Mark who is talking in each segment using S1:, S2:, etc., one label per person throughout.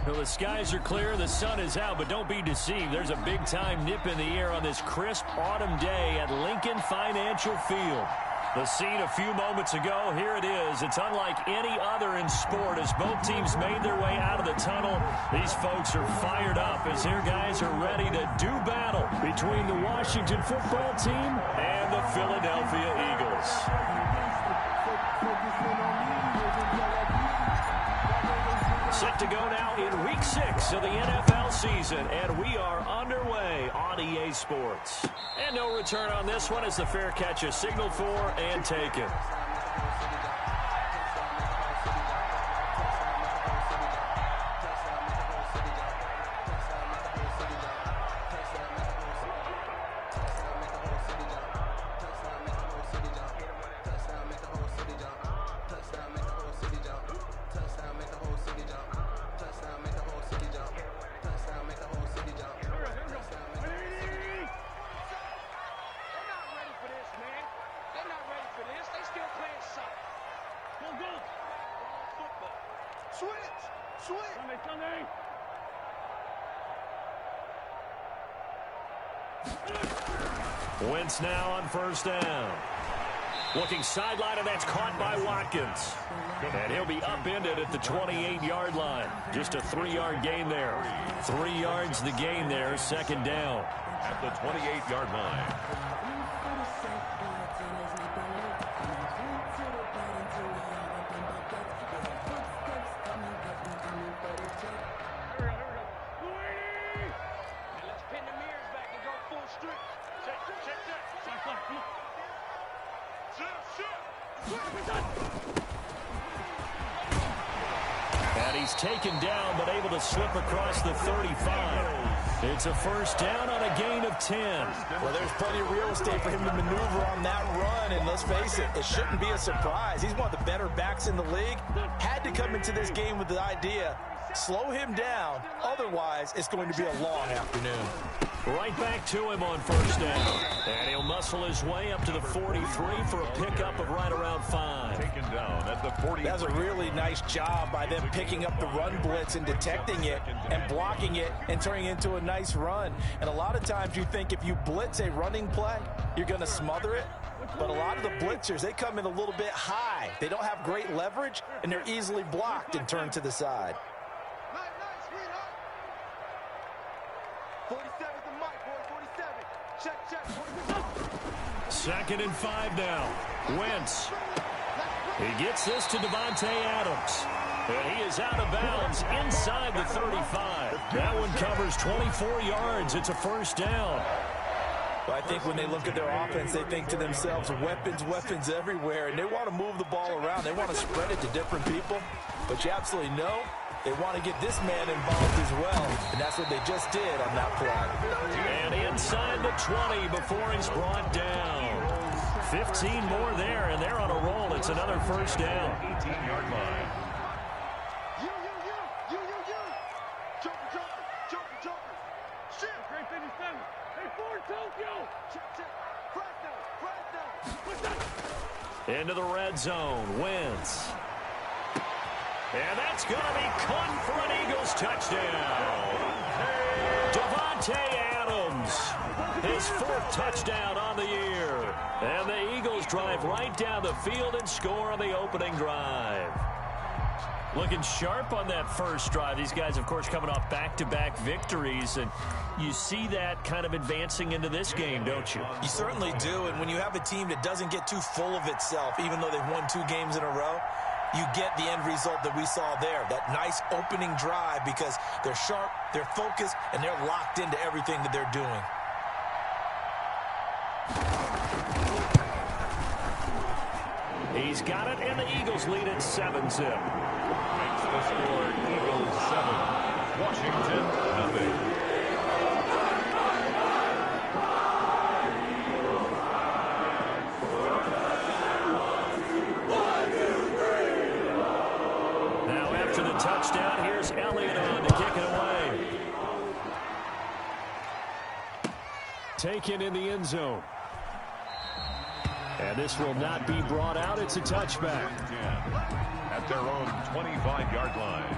S1: Well, the skies are clear, the sun is out, but don't be deceived. There's a big-time nip in the air on this crisp autumn day at Lincoln Financial Field. The scene a few moments ago, here it is. It's unlike any other in sport as both teams made their way out of the tunnel. These folks are fired up as their guys are ready to do battle between the Washington football team and the Philadelphia Eagles. Set to go now in Week 6 of the NFL season, and we are underway on EA Sports. And no return on this one as the fair catch is signaled for and taken. Wentz now on first down. Looking sideline, and that's caught by Watkins. And he'll be upended at the 28-yard line. Just a 3-yard gain there. 3 yards the gain there, second down.
S2: At the 28-yard line.
S1: And he's taken down, but able to slip across the 35. It's a first down on a gain of 10.
S3: Well, there's plenty of real estate for him to maneuver on that run, and let's face it, it shouldn't be a surprise. He's one of the better backs in the league. Had to come into this game with the idea, slow him down, otherwise it's going to be a long afternoon.
S1: Right back to him on first down. And he'll muscle his way up to the 43 for a pickup of right around 5.
S2: Taken down at the 40.
S3: That's a really nice job by them picking up the run blitz and detecting it and blocking it and turning it into a nice run. And a lot of times you think if you blitz a running play, you're going to smother it. But a lot of the blitzers, they come in a little bit high. They don't have great leverage, and they're easily blocked and turned to the side.
S4: 47 the mic, boy, 47. Check, 47.
S1: 2nd and 5 now. Wentz. He gets this to Davante Adams. And he is out of bounds inside the 35. That one covers 24 yards. It's a first down.
S3: Well, I think when they look at their offense, they think to themselves, weapons everywhere, and they want to move the ball around. They want to spread it to different people. But you absolutely know they want to get this man involved as well, and that's what they just did on that play.
S1: And inside the 20 before he's brought down. 15 more there, and they're on a roll. It's another first down.
S2: 18-yard line.
S4: You. Joker. Shit. Great 57. Hey, Ford, Tokyo. Check. Crack down.
S1: Into the red zone. Wentz. And that's going to be caught for an Eagles touchdown. Davante Adams, his 4th touchdown on the year. And the Eagles drive right down the field and score on the opening drive. Looking sharp on that first drive. These guys, of course, coming off back-to-back victories, and you see that kind of advancing into this game, don't you?
S3: You certainly do, and when you have a team that doesn't get too full of itself, even though they've won 2 games in a row, you get the end result that we saw there, that nice opening drive, because they're sharp, they're focused, and they're locked into everything that they're doing.
S1: He's got it, and the Eagles lead at 7-zip.
S2: Makes the score Eagles 7, Washington 0.
S1: Touchdown. Here's Elliott on to kick it away. Taken in the end zone. And this will not be brought out. It's a touchback.
S2: At their own 25-yard line.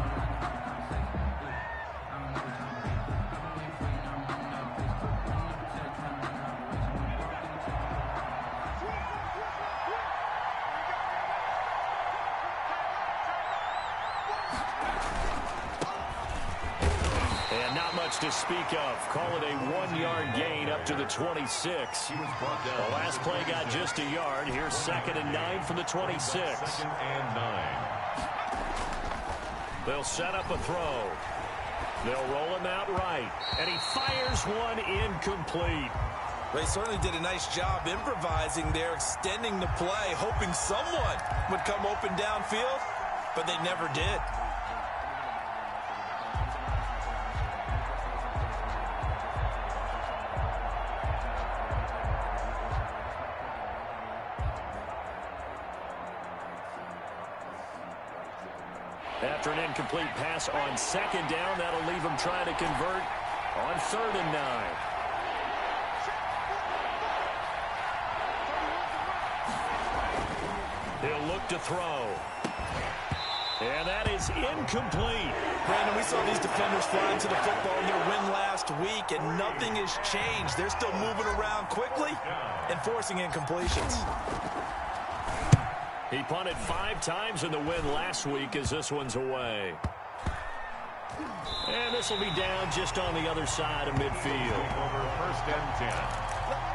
S1: To speak of. Call it a 1-yard gain up to the 26.
S2: He was brought down.
S1: The last play got just a yard. Here's 2nd and 9 from the 26.
S2: 2nd and 9.
S1: They'll set up a throw. They'll roll him out right. And he fires one incomplete.
S3: They certainly did a nice job improvising there, extending the play, hoping someone would come open downfield, but they never did.
S1: After an incomplete pass on 2nd down, that'll leave him trying to convert on 3rd and 9. He'll look to throw. And that is incomplete.
S3: Brandon, we saw these defenders fly into the football in their win last week, and nothing has changed. They're still moving around quickly and forcing incompletions.
S1: He punted 5 times in the win last week as this one's away. And this will be down just on the other side of midfield.
S2: Over first and 10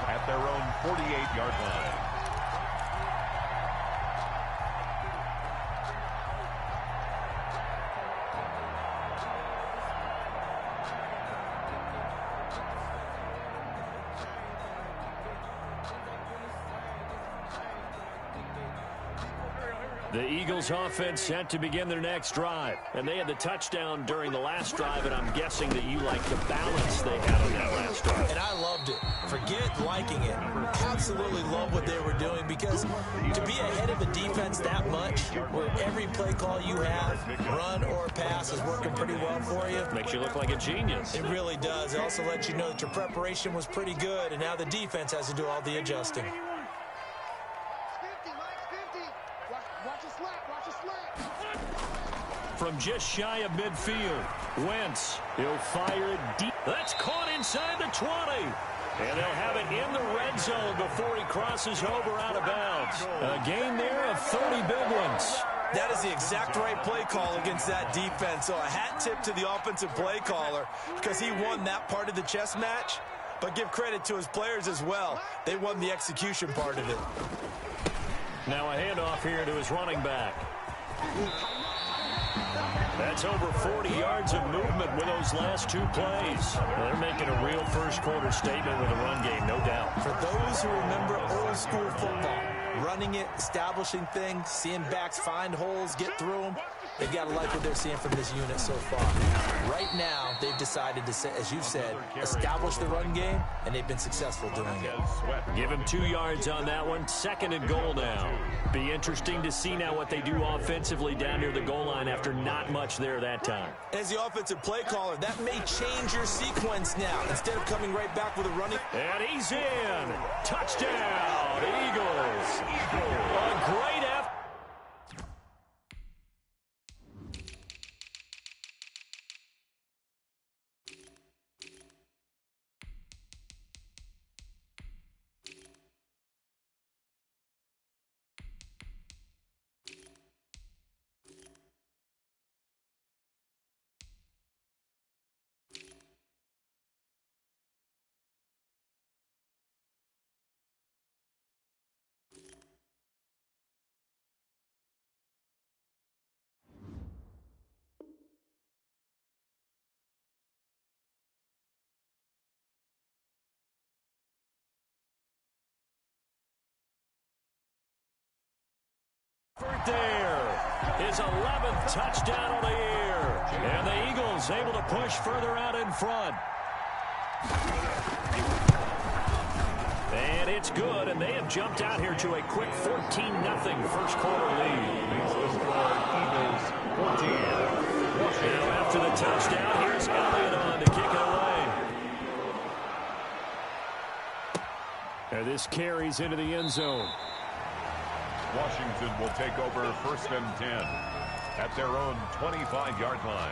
S2: at their own 48-yard line.
S1: The Eagles offense set to begin their next drive. And they had the touchdown during the last drive, and I'm guessing that you like the balance they had on that last drive.
S3: And I loved it. Forget liking it. Absolutely love what they were doing, because to be ahead of a defense that much, where every play call you have, run or pass, is working pretty well for you.
S1: Makes you look like a genius.
S3: It really does. It also lets you know that your preparation was pretty good, and now the defense has to do all the adjusting.
S1: From just shy of midfield, Wentz, he'll fire it deep. That's caught inside the 20. And they'll have it in the red zone before he crosses over out of bounds. A gain there of 30 big ones.
S3: That is the exact right play call against that defense. So a hat tip to the offensive play caller, because he won that part of the chess match. But give credit to his players as well. They won the execution part of it.
S1: Now a handoff here to his running back. That's over 40 yards of movement with those last 2 plays. They're making a real first-quarter statement with a run game, no doubt.
S3: For those who remember old-school football, running it, establishing things, seeing backs find holes, get through them, they've got to like what they're seeing from this unit so far. Right now, they've decided to, as you said, establish the run game, and they've been successful doing it.
S1: Give him 2 yards on that one. 2nd and goal now. Be interesting to see now what they do offensively down near the goal line after not much there that time. As the offensive play caller, that may change your sequence now. Instead of coming right back with a running. And he's in. Touchdown, Eagles. A great effort. There, his 11th touchdown of the year. And the Eagles able to push further out in front. And it's good, and they have jumped out here to a quick 14-0 first-quarter lead.
S2: Eagles 14.
S1: Now after the touchdown, here's Elliott on to kick it away. And this carries into the end zone.
S2: Washington will take over first and 10 at their own 25-yard line.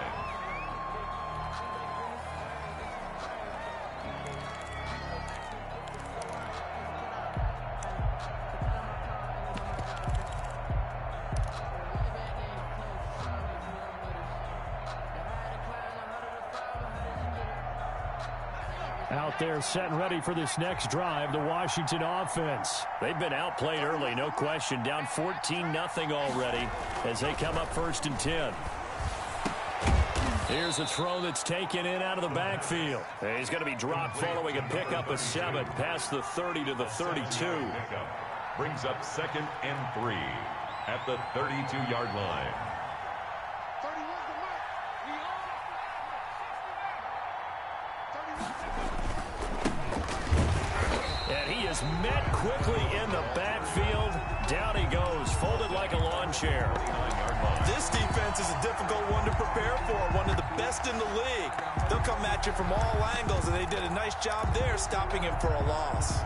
S1: Out there set and ready for this next drive, the Washington offense. They've been outplayed early, no question. Down 14-0 already as they come up first and 10. Here's a throw that's taken in out of the backfield. He's going to be dropped following a pickup of 7 past the 30 to the 32.
S2: Brings up 2nd and 3 at the 32-yard line.
S1: Met quickly in the backfield. Down he goes, folded like a lawn chair. This defense is a difficult one to prepare for, one of the best in the league. They'll come at you from all angles, and they did a nice job there stopping him for a loss.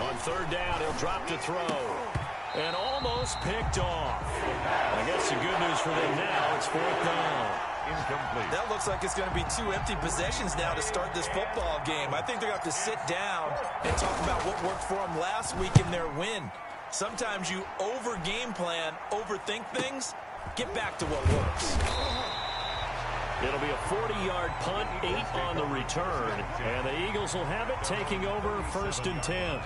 S1: On third down, he'll drop to throw. And almost picked off. I guess the good news for them now, it's fourth down.
S2: Incomplete.
S3: That looks like it's going to be 2 empty possessions now to start this football game. I think they're going to have to sit down and talk about what worked for them last week in their win. Sometimes you over-game plan, overthink things. Get back to what works.
S1: It'll be a 40-yard punt, 8 on the return. And the Eagles will have it, taking over first and 10.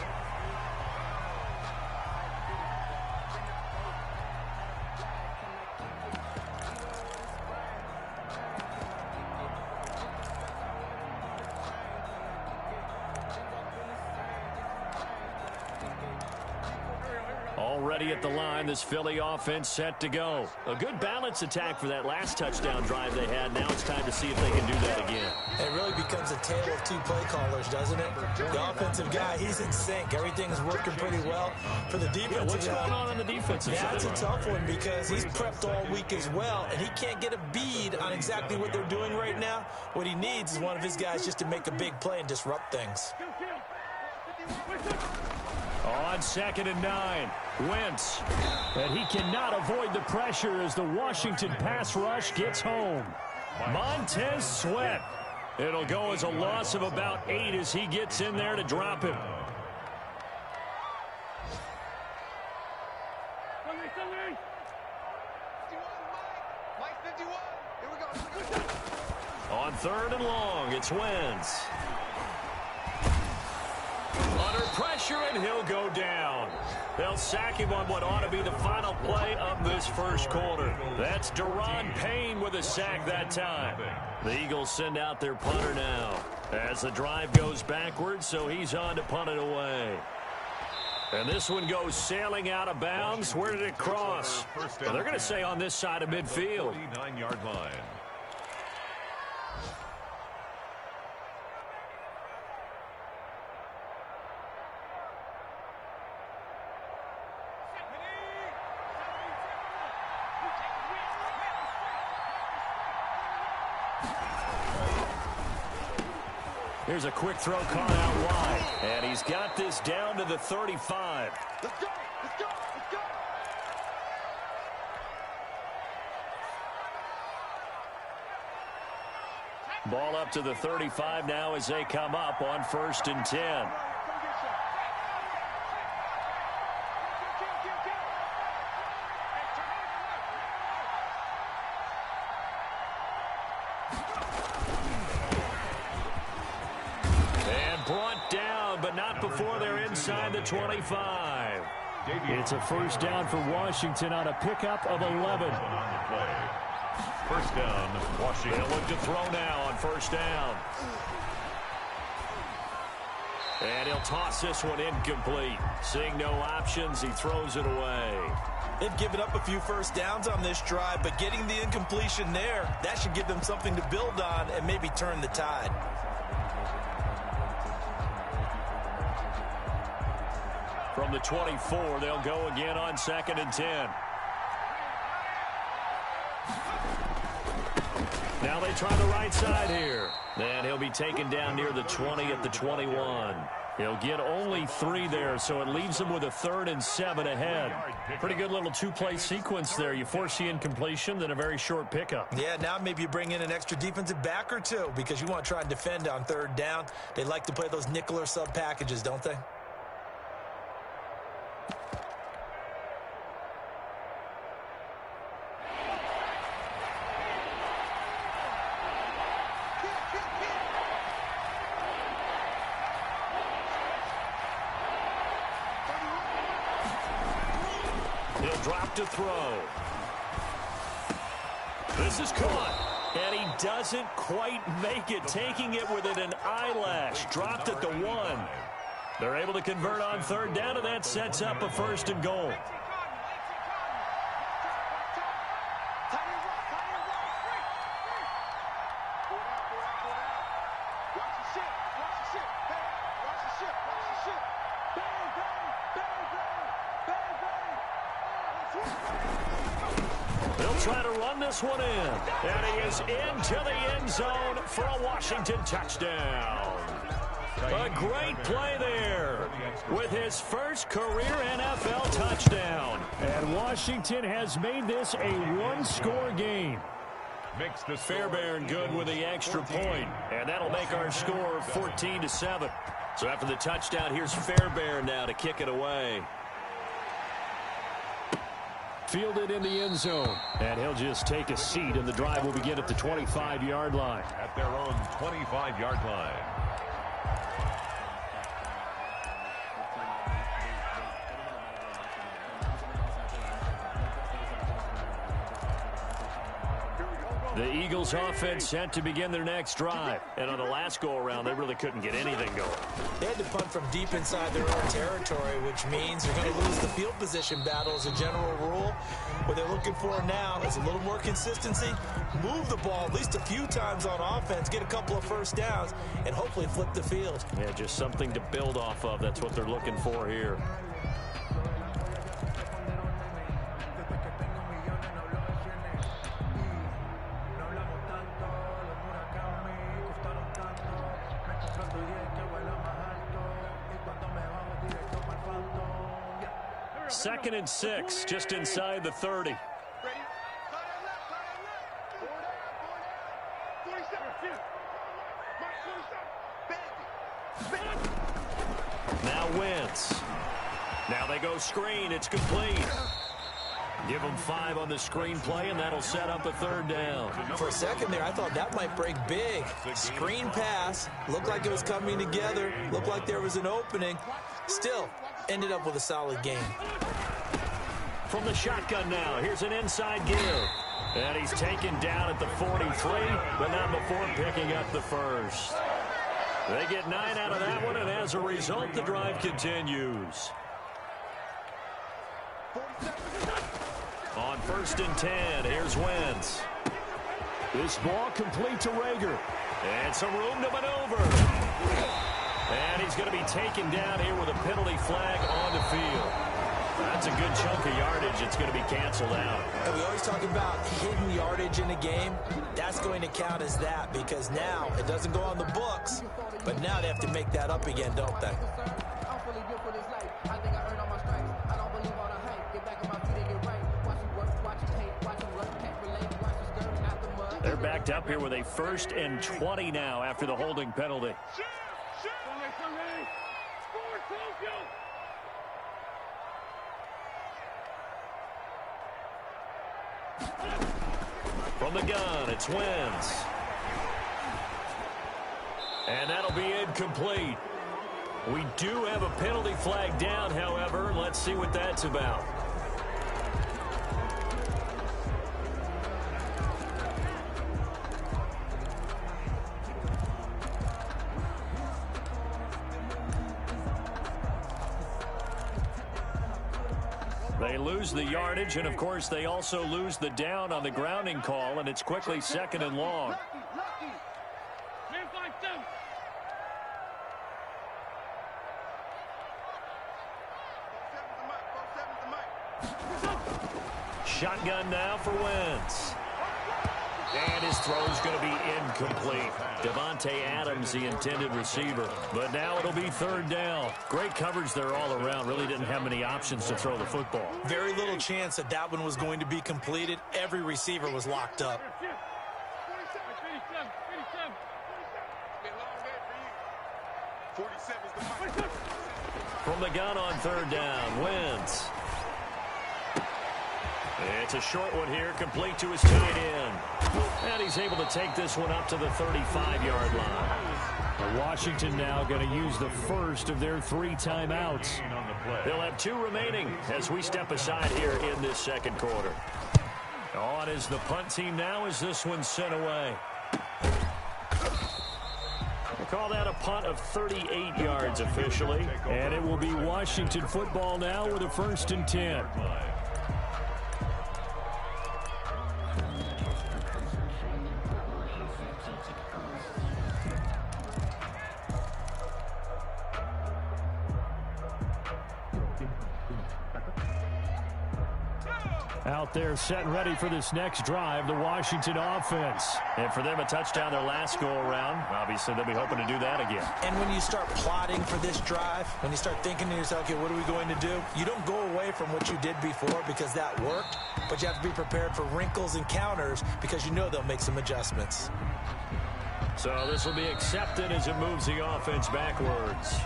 S1: Already at the line, this Philly offense set to go. A good balance attack for that last touchdown drive they had. Now it's time to see if they can do that again.
S3: It really becomes a tale of 2 play callers, doesn't it? The offensive guy, he's in sync. Everything's working pretty well. For the defensive
S1: what's going on the defensive side?
S3: That's a tough one because he's prepped all week as well, and he can't get a bead on exactly what they're doing right now. What he needs is one of his guys just to make a big play and disrupt things.
S1: On 2nd and 9, Wentz. And he cannot avoid the pressure as the Washington pass rush gets home. Montez Sweat. It'll go as a loss of about 8 as he gets in there to drop him. On 3rd and long, it's Wentz. Under pressure, and he'll go down. They'll sack him on what ought to be the final play of this first quarter. That's Daron Payne with a sack that time. The Eagles send out their punter now as the drive goes backwards, so he's on to punt it away. And this one goes sailing out of bounds. Where did it cross? Well, they're going to say on this side of midfield.
S2: 49-yard line.
S1: Here's a quick throw caught out wide. And he's got this down to the 35.
S4: Let's go! Let's go! Let's go!
S1: Ball up to the 35 now as they come up on 1st and 10. Brought down, but not before they're inside the 25. It's a first down for Washington on a pickup of 11.
S2: First down, Washington.
S1: They'll look to throw now on 1st down. And he'll toss this one incomplete. Seeing no options, he throws it away.
S3: They've given up a few first downs on this drive, but getting the incompletion there, that should give them something to build on and maybe turn the tide.
S1: From the 24, they'll go again on 2nd and 10. Now they try the right side here. And he'll be taken down near the 20 at the 21. He'll get only 3 there, so it leaves him with a 3rd and 7 ahead. Pretty good little 2-play sequence there. You force the incompletion, then a very short pickup.
S3: Yeah, now maybe you bring in an extra defensive back or 2 because you want to try and defend on 3rd down. They like to play those nickel or sub packages, don't they?
S1: Drop to throw. This is caught. And he doesn't quite make it, taking it within an eyelash. Dropped at the 1. They're able to convert on 3rd down, and that sets up a 1st and goal. They'll try to run this one in. And he is into the end zone for a Washington touchdown. A great play there with his first career NFL touchdown. And Washington has made this a one-score game.
S2: Makes the
S1: Fairbairn good with the extra point, and that'll make our score 14-7. So after the touchdown, here's Fairbairn now to kick it away. Fielded in the end zone, and he'll just take a seat, and the drive will begin at the 25-yard line.
S2: At their own 25-yard line.
S1: The Eagles offense set to begin their next drive. And on the last go-around, they really couldn't get anything going.
S3: They had to punt from deep inside their own territory, which means they're going to lose the field position battle as a general rule. What they're looking for now is a little more consistency, move the ball at least a few times on offense, get a couple of first downs, and hopefully flip the field.
S1: Yeah, just something to build off of. That's what they're looking for here. Second and 6, just inside the 30. Now Wentz. Now they go screen. It's complete. Give them 5 on the screen play, and that'll set up a third down.
S3: For a second there, I thought that might break big. Screen pass. Looked like it was coming together. Looked like there was an opening. Still, ended up with a solid game.
S1: From the shotgun now, here's an inside give. And he's taken down at the 43, but not before picking up the first. They get 9 out of that one, and as a result, the drive continues. On 1st and 10, here's Wentz. This ball complete to Rager. And some room to maneuver. And he's going to be taken down here with a penalty flag on the field. That's a good chunk of yardage. It's going to be canceled out.
S3: And we always talk about hidden yardage in a game. That's going to count as that because now it doesn't go on the books, but now they have to make that up again, don't they?
S1: They're backed up here with a 1st and 20 now after the holding penalty. From the gun, it's Wentz. And that'll be incomplete. We do have a penalty flag down, however. Let's see what that's about. They lose the yardage, and of course they also lose the down on the grounding call, and it's quickly 2nd and long. Shotgun now for Wentz. And his throw's going to be incomplete. Devontae Adams, the intended receiver. But now it'll be 3rd down. Great coverage there all around. Really didn't have many options to throw the football.
S3: Very little chance that that one was going to be completed. Every receiver was locked up.
S1: From the gun on 3rd down, Wentz. It's a short one here, complete to his tight end. And he's able to take this one up to the 35-yard line. Washington now going to use the first of their 3 timeouts. They'll have 2 remaining as we step aside here in this 2nd quarter. On is the punt team now as this one's sent away. We'll call that a punt of 38 yards officially. And it will be Washington football now with a 1st and 10. Out there set and ready for this next drive, the Washington offense. And for them, a touchdown their last go-around. Obviously, they'll be hoping to do that again.
S3: And when you start plotting for this drive, when you start thinking to yourself, okay, what are we going to do? You don't go away from what you did before because that worked, but you have to be prepared for wrinkles and counters because you know they'll make some adjustments.
S1: So this will be accepted as it moves the offense backwards.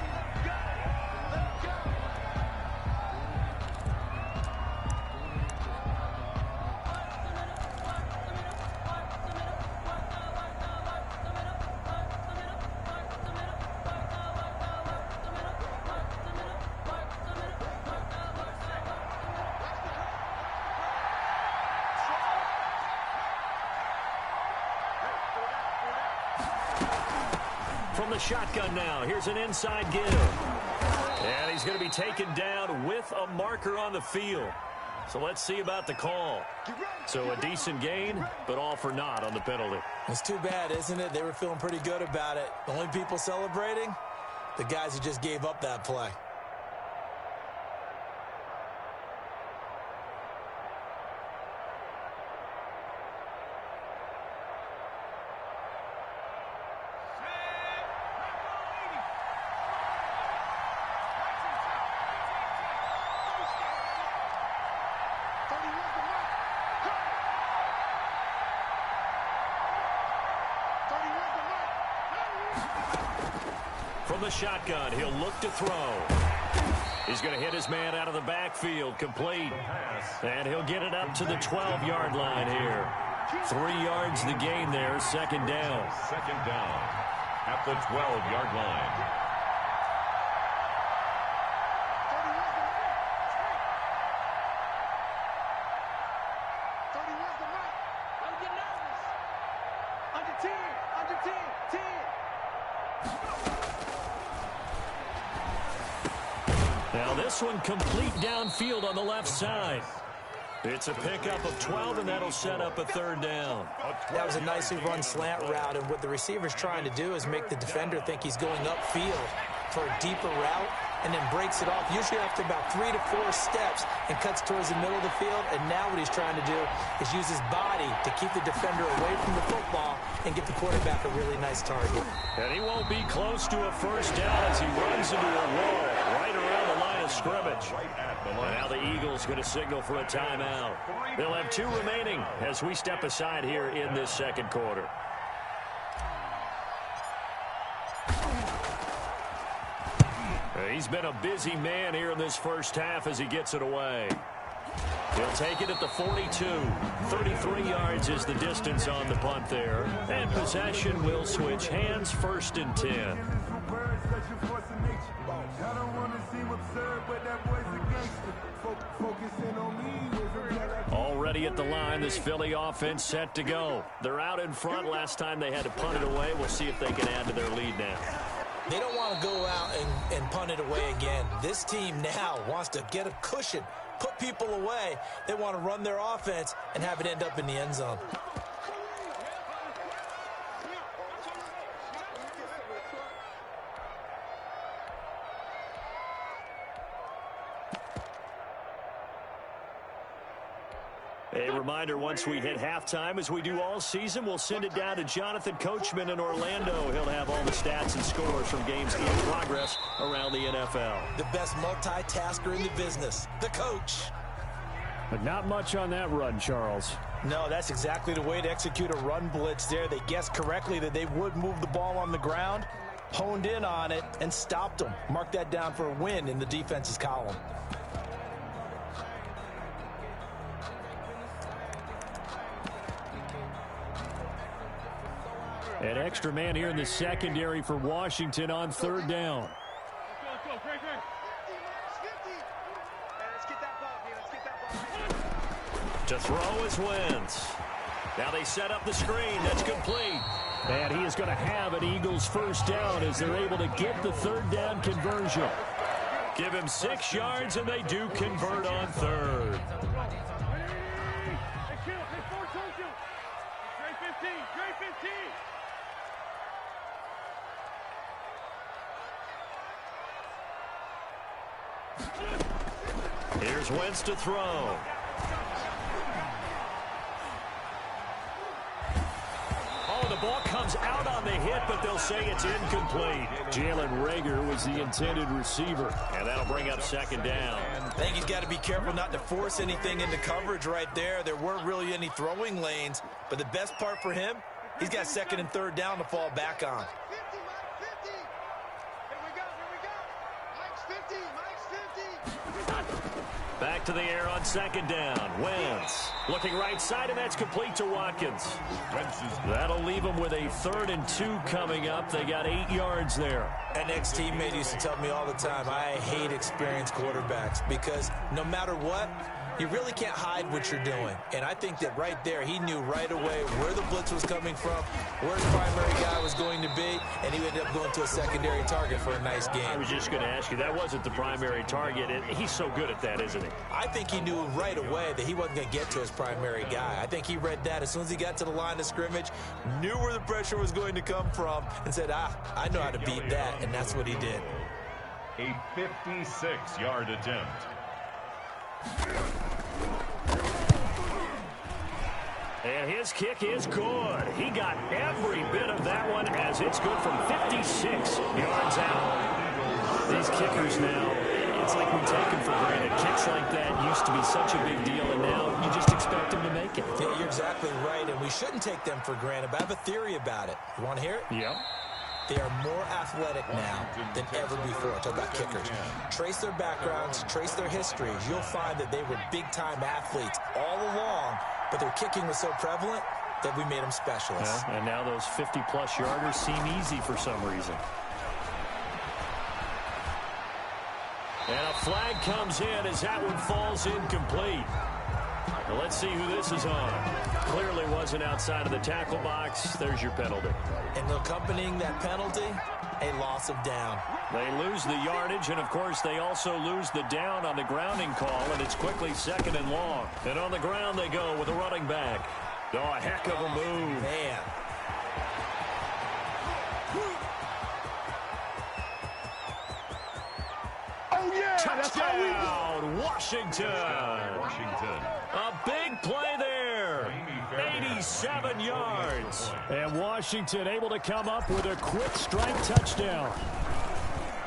S1: From the shotgun now, here's an inside give. And he's going to be taken down with a marker on the field. So let's see about the call. So a decent gain, but all for naught on the penalty.
S3: It's too bad, isn't it? They were feeling pretty good about it. The only people celebrating? The guys who just gave up that play.
S1: From the shotgun, he'll look to throw. He's going to hit his man out of the backfield, complete. And he'll get it up to the 12-yard line here. 3 yards the gain there, second down.
S2: Second down at the 12-yard line.
S1: Now this one complete downfield on the left side. It's a pickup of 12, and that'll set up a third down.
S3: That was a nicely run slant route, and what the receiver's trying to do is make the defender think he's going upfield for a deeper route, and then breaks it off, usually after about 3 to 4 steps, and cuts towards the middle of the field. And now what he's trying to do is use his body to keep the defender away from the football and get the quarterback a really nice target.
S1: And he won't be close to a first down as he runs into a wall right around the line of scrimmage. And now the Eagles going to signal for a timeout. They'll have 2 remaining as we step aside here in this second quarter. He's been a busy man here in this first half as he gets it away. He'll take it at the 42. 33 yards is the distance on the punt there. And possession will switch hands, first and 10. Already at the line, this Philly offense set to go. They're out in front. Last time they had to punt it away. We'll see if they can add to their lead now.
S3: They don't want to go out and punt it away again. This team now wants to get a cushion, put people away. They want to run their offense and have it end up in the end zone.
S1: A reminder, once we hit halftime, as we do all season, we'll send it down to Jonathan Coachman in Orlando. He'll have all the stats and scores from games in progress around the NFL.
S3: The best multitasker in the business, the coach.
S1: But not much on that run, Charles.
S3: No, that's exactly the way to execute a run blitz there. They guessed correctly that they would move the ball on the ground, honed in on it, and stopped them. Mark that down for a win in the defense's column.
S1: An extra man here in the secondary for Washington on third down.
S4: Let's go, Greg. Let's get that ball.
S1: To throw is Wentz. Now they set up the screen. That's complete. And he is going to have an Eagles first down as they're able to get the third down conversion. Give him 6 yards, and they do convert on third. Here's Wentz to throw. the ball comes out on the hit, but they'll say it's incomplete. Jalen Reagor was the intended receiver, and that'll bring up second down.
S3: I think he's got to be careful not to force anything into coverage right there. There weren't really any throwing lanes, but the best part for him, he's got second and third down to fall back on.
S4: 50, Mike 50. Here we go. Mike's 50, Mike's 50.
S1: Back to the air on second down. Wentz looking right side, and that's complete to Watkins. That'll leave them with a 3rd and 2 coming up. They got 8 yards there.
S3: An ex-teammate used to tell me all the time, I hate experienced quarterbacks because no matter what, you really can't hide what you're doing. And I think that right there, he knew right away where the blitz was coming from, where his primary guy was going to be, and he ended up going to a secondary target for a nice game.
S1: I was just going to ask you, that wasn't the primary target, and he's so good at that, isn't he?
S3: I think he knew right away that he wasn't going to get to his primary guy. I think he read that as soon as he got to the line of scrimmage, knew where the pressure was going to come from, and said, I know how to beat that, and that's what he did.
S2: A 56-yard attempt.
S1: And his kick is good. He got every bit of that one as it's good from 56 yards out. These kickers now, it's like we take them for granted. Kicks like that used to be such a big deal, and now you just expect them to make it.
S3: Yeah, you're exactly right, and we shouldn't take them for granted, but I have a theory about it. You want to hear it?
S1: Yep.
S3: They are more athletic now than ever before. Talk about kickers. Trace their backgrounds, trace their histories. You'll find that they were big-time athletes all along, but their kicking was so prevalent that we made them specialists.
S1: Yeah, and now those 50-plus yarders seem easy for some reason. And a flag comes in as that one falls incomplete. Well, let's see who this is on. Clearly wasn't outside of the tackle box. There's your penalty.
S3: And accompanying that penalty, a loss of down.
S1: They lose the yardage, and, of course, they also lose the down on the grounding call, and it's quickly 2nd and long. And on the ground they go with a running back. Oh, a heck of a move.
S3: Man.
S4: Oh, yeah,
S1: Touchdown, Washington. A big play there. 87 yards. And Washington able to come up with a quick strike touchdown.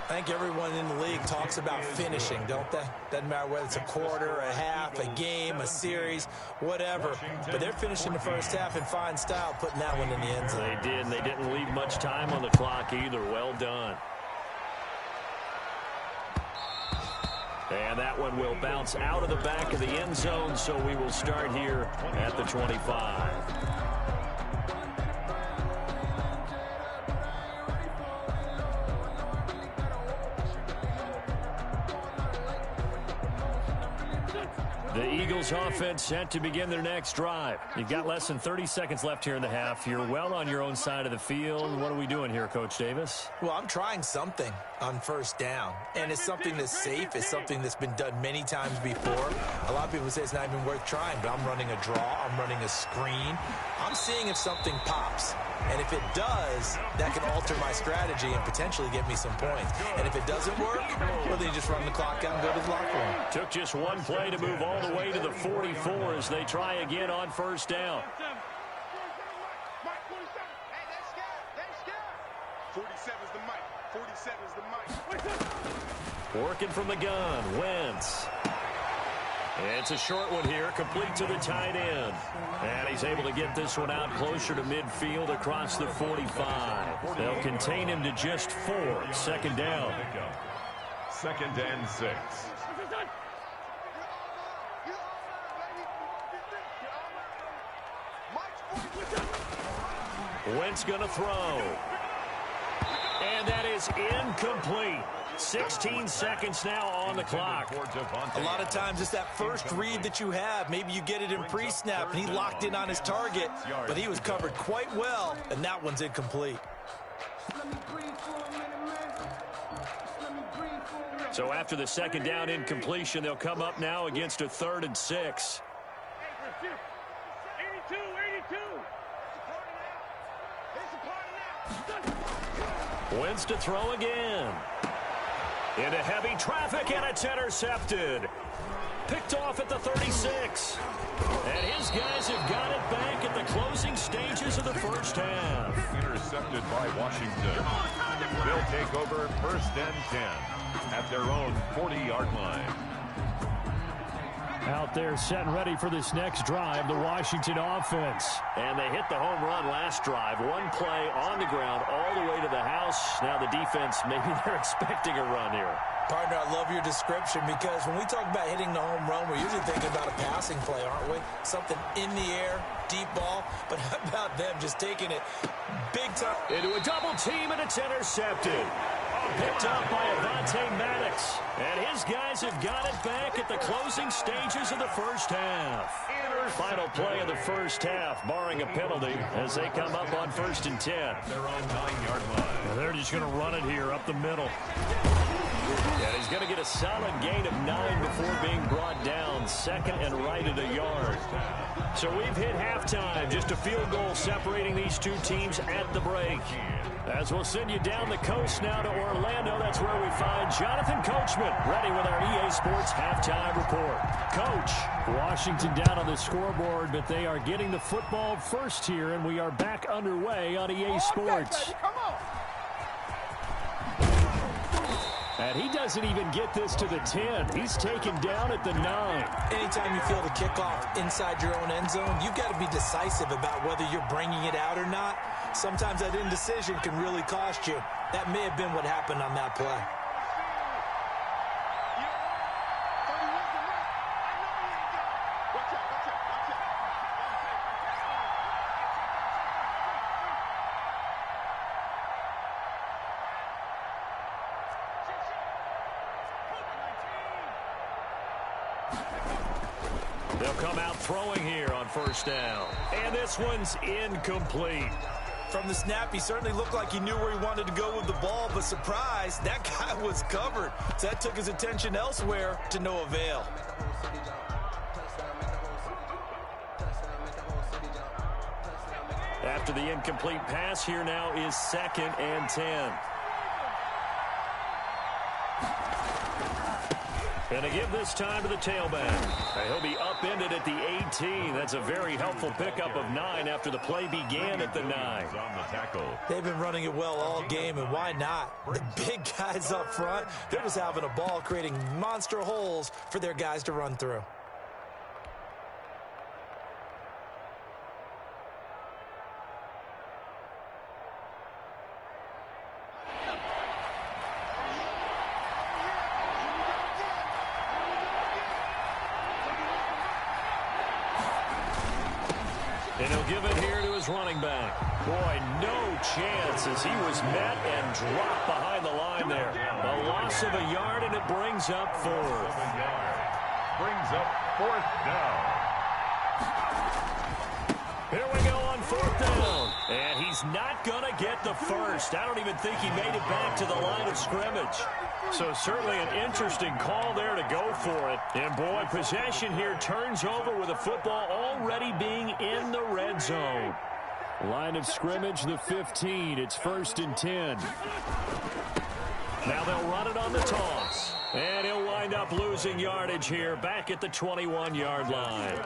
S3: I think everyone in the league talks about finishing, don't they? Doesn't matter whether it's a quarter, a half, a game, a series, whatever. But they're finishing the first half in fine style, putting that one in the end zone.
S1: They did, and they didn't leave much time on the clock either. Well done. And that one will bounce out of the back of the end zone, so we will start here at the 25. The Eagles offense set to begin their next drive. You've got less than 30 seconds left here in the half. You're well on your own side of the field. What are we doing here, Coach Davis?
S3: Well, I'm trying something on first down, and it's something that's safe. It's something that's been done many times before. A lot of people say it's not even worth trying, but I'm running a draw. I'm running a screen. I'm seeing if something pops, and if it does, that can alter my strategy and potentially get me some points. And if it doesn't work, well, then you just run the clock out and go to the locker room.
S1: Took just one play to move all the way to the 44 as they try again on first down.
S4: 47's the mic. 47's the mic.
S1: Working from the gun, Wentz. It's a short one here, complete to the tight end. And he's able to get this one out closer to midfield across the 45. They'll contain him to just 4. 2nd down.
S2: 2nd and 6.
S1: Wentz going to throw. And that is incomplete. 16 seconds now on the clock.
S3: A lot of times it's that first read that you have. Maybe you get it in pre-snap, and he locked in on his target, but he was covered quite well, and that one's incomplete.
S1: So after the 2nd down incompletion, they'll come up now against a 3rd and 6. 82. Wentz to throw again. Into heavy traffic, and it's intercepted. picked off at the 36. And his guys have got it back at the closing stages of the first half.
S2: Intercepted by Washington. They'll take over first and 10 at their own 40-yard line.
S1: Out there set and ready for this next drive, the Washington offense. And they hit the home run last drive. One play on the ground all the way to the house. Now the defense, maybe they're expecting a run here.
S3: Partner, I love your description because when we talk about hitting the home run, we're usually thinking about a passing play, aren't we? Something in the air, deep ball. But how about them just taking it big time?
S1: Into a double team, and it's intercepted. Picked up by Avonte Maddox. And his guys have got it back at the closing stages of the first half. Final play of the first half, barring a penalty, as they come up on first and 10.
S2: Their own 9-yard line.
S1: They're just going to run it here up the middle. And he's going to get a solid gain of 9 before being brought down. Second and right at a yard. So we've hit halftime. Just a field goal separating these two teams at the break. As we'll send you down the coast now to Orlando, that's where we find Jonathan Coachman, ready with our EA Sports halftime report. Coach, Washington down on the scoreboard, but they are getting the football first here, and we are back underway on EA Sports.
S4: Come on.
S1: And he doesn't even get this to the 10. He's taken down at the 9.
S3: Anytime you feel the kickoff inside your own end zone, you've got to be decisive about whether you're bringing it out or not. Sometimes that indecision can really cost you. That may have been what happened on that play.
S1: They'll come out throwing here on first down. And this one's incomplete.
S3: From the snap, he certainly looked like he knew where he wanted to go with the ball, but surprise, that guy was covered. So that took his attention elsewhere to no avail.
S1: After the incomplete pass, here now is second and 10. And to give this time to the tailback. He'll be upended at the 18. That's a very helpful pickup of 9 after the play began at the 9.
S2: On the tackle.
S3: They've been running it well all game, and why not? The big guys up front, they're just having a ball, creating monster holes for their guys to run through.
S1: And he'll give it here to his running back. Boy, no chance as he was met and dropped behind the line there. A loss of a yard, and it brings up fourth.
S2: Brings up fourth down.
S1: Here we go on fourth down. And he's not going to get the first. I don't even think he made it back to the line of scrimmage. So certainly an interesting call there to go for it. And boy, possession here turns over with the football already being in the red zone. Line of scrimmage, the 15. It's first and 10. Now they'll run it on the toss. And he'll wind up losing yardage here back at the 21-yard line.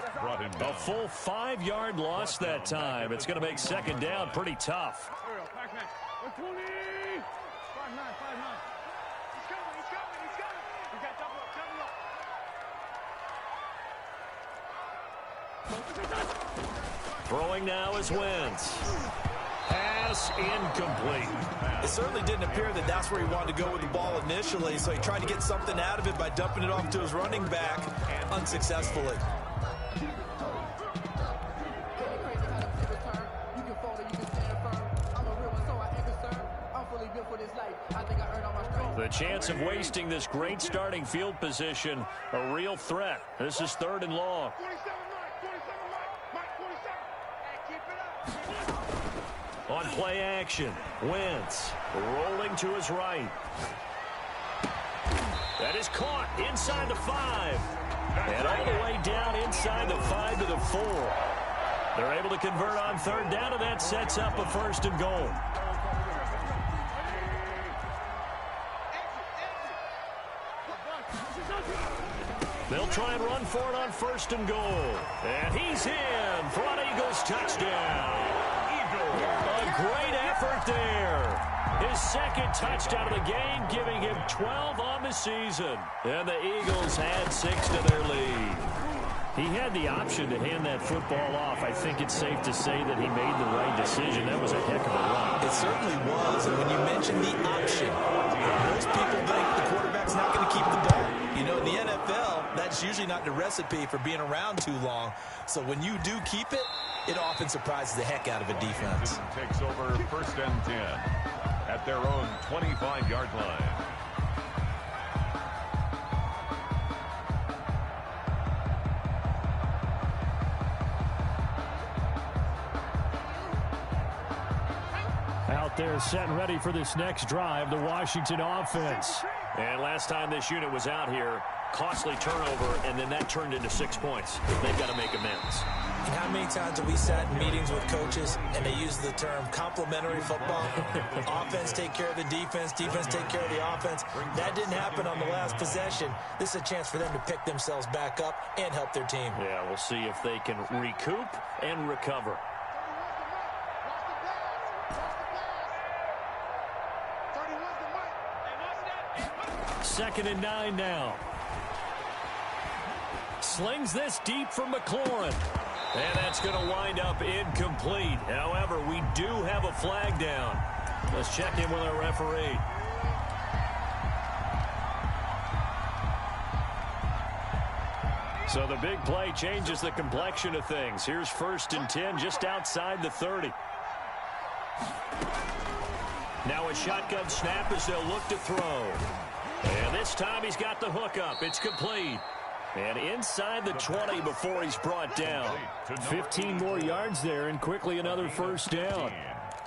S1: A full 5-yard loss that time. It's going to make second down pretty tough. Throwing now is Wentz. Pass incomplete.
S3: It certainly didn't appear that that's where he wanted to go with the ball initially, so he tried to get something out of it by dumping it off to his running back unsuccessfully.
S1: The chance of wasting this great starting field position, a real threat. This is third and long.
S4: 47, Mike, 47. Hey, keep it up.
S1: On play action, Wentz rolling to his right. That is caught inside the 5. And all the way down inside the 5 to the 4. They're able to convert on third down, and that sets up a first and goal. They'll try and run for it on 1st and goal. And he's in for an Eagles touchdown. A great effort there. His 2nd touchdown of the game, giving him 12 on the season. And the Eagles add 6 to their lead. He had the option to hand that football off. I think it's safe to say that he made the right decision. That was a heck of a run.
S3: It certainly was. And when you mention the option, most people think the quarterback's not going to keep the ball. You know, in the NFL, that's usually not the recipe for being around too long. So when you do keep it, it often surprises the heck out of a defense.
S2: Takes over 1st and 10 at their own 25-yard line.
S1: Out there set and ready for this next drive, the Washington offense. And last time this unit was out here, costly turnover, and then that turned into 6 points. They've got to make amends.
S3: And how many times have we sat in meetings with coaches and they use the term complementary football? Offense take care of the defense, defense take care of the offense. That didn't happen on the last possession. This is a chance for them to pick themselves back up and help their team.
S1: Yeah, we'll see if they can recoup and recover. 2nd and 9 now. Slings this deep for McLaurin. And that's going to wind up incomplete. However, we do have a flag down. Let's check in with our referee. So the big play changes the complexion of things. Here's 1st and 10 just outside the 30. Now a shotgun snap as they'll look to throw. And this time he's got the hook up. It's complete. And inside the 20 before he's brought down. 15 more yards there and quickly another 1st down.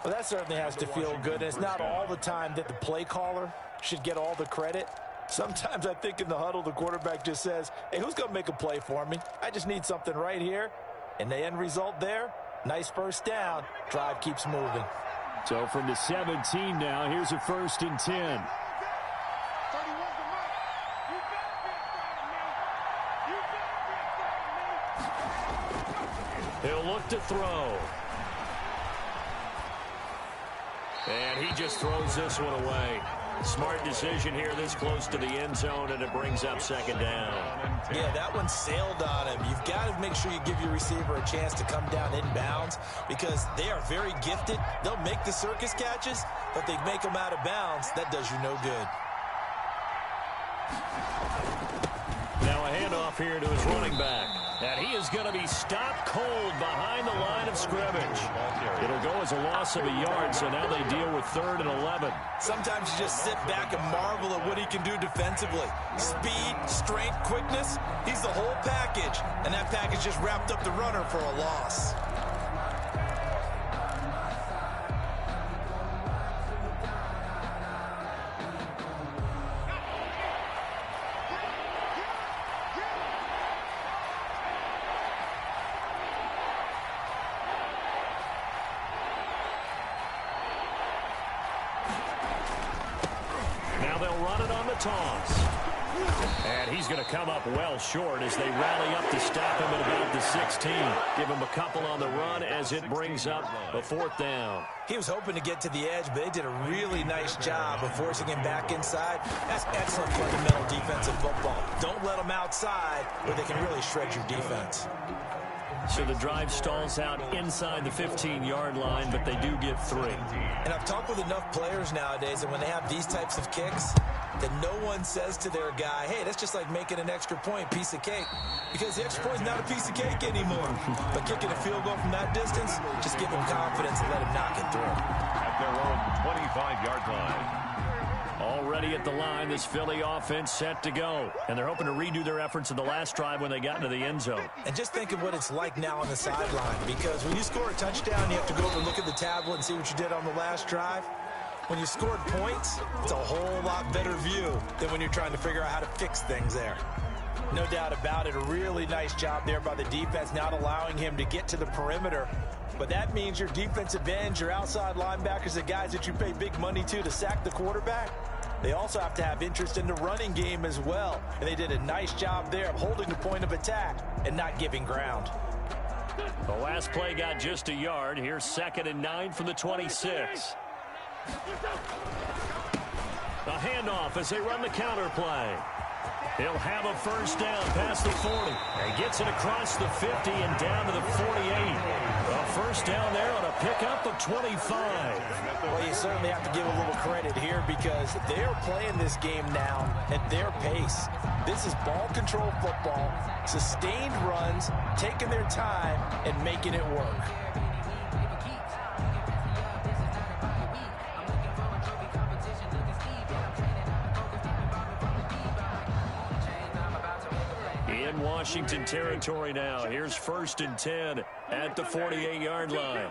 S3: Well, that certainly has to feel good. It's not all the time that the play caller should get all the credit. Sometimes I think in the huddle the quarterback just says, hey, who's going to make a play for me? I just need something right here. And the end result there, nice 1st down. Drive keeps moving.
S1: So from the 17 now, here's a 1st and 10. He'll look to throw. And he just throws this one away. Smart decision here this close to the end zone, and it brings up 2nd down.
S3: Yeah, that one sailed on him. You've got to make sure you give your receiver a chance to come down inbounds because they are very gifted. They'll make the circus catches, but they make them out of bounds. That does you no good.
S1: Now a handoff here to his running back. And he is going to be stopped cold behind the line of scrimmage. It'll go as a loss of a yard, so now they deal with 3rd and 11.
S3: Sometimes you just sit back and marvel at what he can do defensively. Speed, strength, quickness, he's the whole package. And that package just wrapped up the runner for a loss.
S1: Toss. And he's going to come up well short as they rally up to stop him at about the 16. Give him a couple on the run as it brings up a 4th down.
S3: He was hoping to get to the edge, but they did a really nice job of forcing him back inside. That's excellent fundamental defensive football. Don't let them outside where they can really shred your defense.
S1: So the drive stalls out inside the 15-yard line, but they do get 3.
S3: And I've talked with enough players nowadays, and when they have these types of kicks, that no one says to their guy, hey, that's just like making an extra point, piece of cake. Because the extra point is not a piece of cake anymore. But kicking a field goal from that distance, just give him confidence and let him knock it through.
S2: At their own 25-yard line.
S1: Already at the line, this Philly offense set to go. And they're hoping to redo their efforts in the last drive when they got into the end zone.
S3: And just think of what it's like now on the sideline. Because when you score a touchdown, you have to go over and look at the tablet and see what you did on the last drive. When you scored points, it's a whole lot better view than when you're trying to figure out how to fix things there. No doubt about it, a really nice job there by the defense, not allowing him to get to the perimeter. But that means your defensive ends, your outside linebackers, the guys that you pay big money to sack the quarterback, they also have to have interest in the running game as well. And they did a nice job there of holding the point of attack and not giving ground.
S1: The last play got just a yard. Here's 2nd and 9 from the 26. A handoff as they run the counter play. He'll have a first down past the 40. And gets it across the 50 and down to the 48. A first down there on a pickup of 25.
S3: Well, you certainly have to give a little credit here because they're playing this game now at their pace. This is ball control football, sustained runs, taking their time, and making it work.
S1: In Washington territory now. Here's 1st and 10 at the 48-yard line.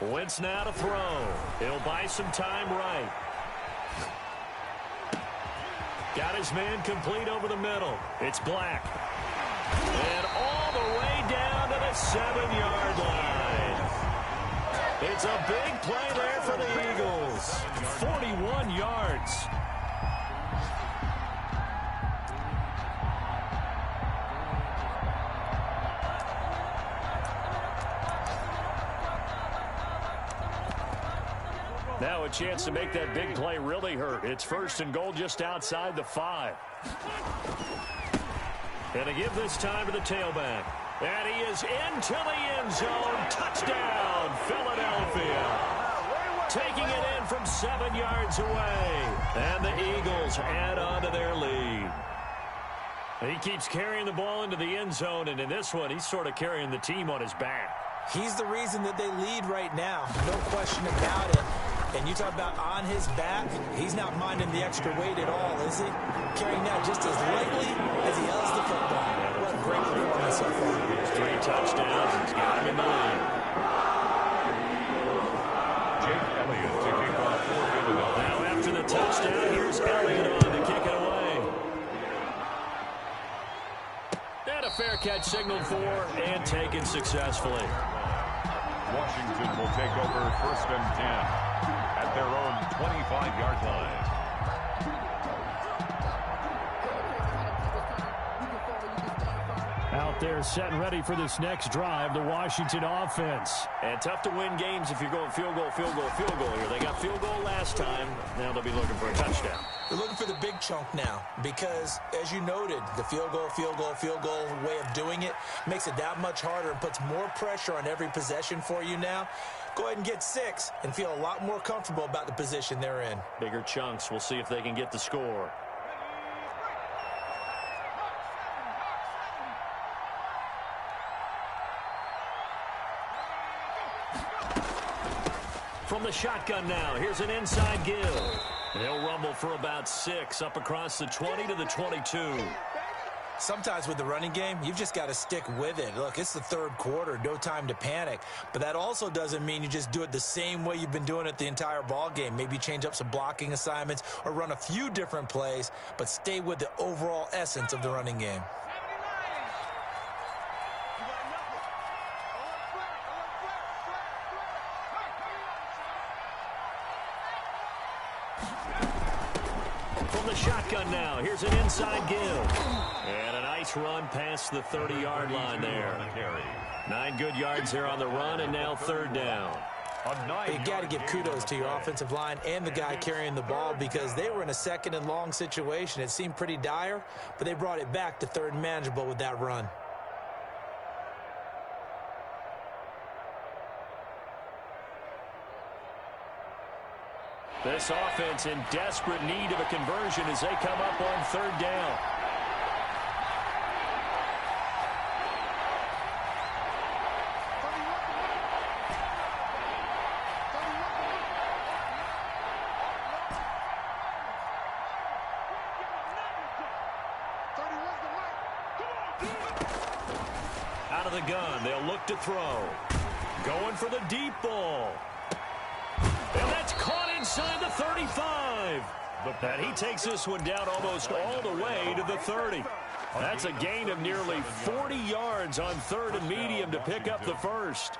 S1: Wentz now to throw. He'll buy some time right. Got his man complete over the middle. It's Black. And all the way down to the 7-yard line. It's a big play there for the Eagles. 41 yards. Now a chance to make that big play really hurt. It's 1st and goal just outside the 5. And to give this time to the tailback. And he is into the end zone. Touchdown, Philadelphia. Taking it in from 7 yards away. And the Eagles add on to their lead. He keeps carrying the ball into the end zone. And in this one, he's sort of carrying the team on his back.
S3: He's the reason that they lead right now. No question about it. And you talk about on his back, he's not minding the extra weight at all, is he? Carrying that just as lightly as he does the football. What a great performance so far.
S1: 3 touchdowns. He's got him in the lead.
S2: Jake Elliott to kick off for Philadelphia.
S1: Now after the touchdown, here's Elliott on to kick it away. And a fair catch signaled for and taken successfully.
S2: Washington will take over 1st and 10 at their own 25-yard line.
S1: Out there set and ready for this next drive, the Washington offense. And tough to win games if you're going field goal, field goal, field goal here. They got field goal last time. Now they'll be looking for a touchdown.
S3: They're looking for the big chunk now because, as you noted, the field goal way of doing it makes it that much harder and puts more pressure on every possession for you now. Go ahead and get 6 and feel a lot more comfortable about the position they're in.
S1: Bigger chunks. We'll see if they can get the score. From the shotgun now, here's an inside give. They'll rumble for about 6 up across the 20 to the 22.
S3: Sometimes with the running game, you've just got to stick with it. Look, it's the 3rd quarter, no time to panic. But that also doesn't mean you just do it the same way you've been doing it the entire ball game. Maybe change up some blocking assignments or run a few different plays, but stay with the overall essence of the running game.
S1: From the shotgun now, here's an inside give. And a nice run past the 30-yard line there. 9 good yards there on the run, and now 3rd down.
S3: You got to give kudos to your offensive line and the guy carrying the ball because they were in a 2nd and long situation. It seemed pretty dire, but they brought it back to 3rd and manageable with that run.
S1: This offense in desperate need of a conversion as they come up on 3rd down. Out of the gun, they'll look to throw. Going for the deep ball. And that's caught inside the 35. And he takes this one down almost all the way to the 30. That's a gain of nearly 40 yards on 3rd and medium to pick up the first.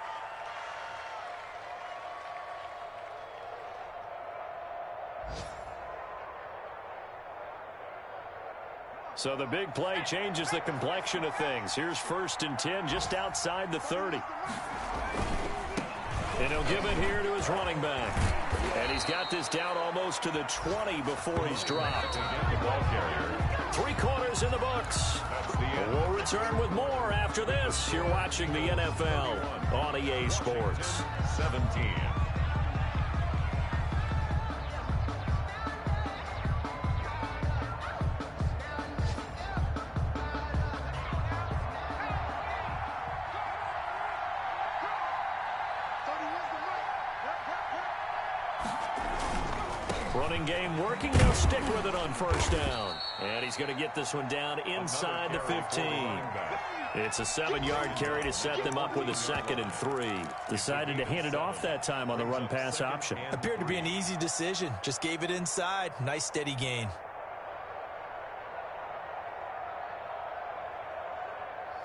S1: So the big play changes the complexion of things. Here's 1st and 10 just outside the 30. And he'll give it here to his running back. And he's got this down almost to the 20 before he's dropped. 3 quarters in the books. We'll return with more after this. You're watching the NFL on EA Sports.
S2: 17.
S1: Running game working. They'll stick with it on 1st down. And he's going to get this one down inside the 15. It's a 7-yard carry to set them up with a 2nd and 3. Decided to hand it off that time on the run-pass option.
S3: Appeared to be an easy decision. Just gave it inside. Nice steady gain.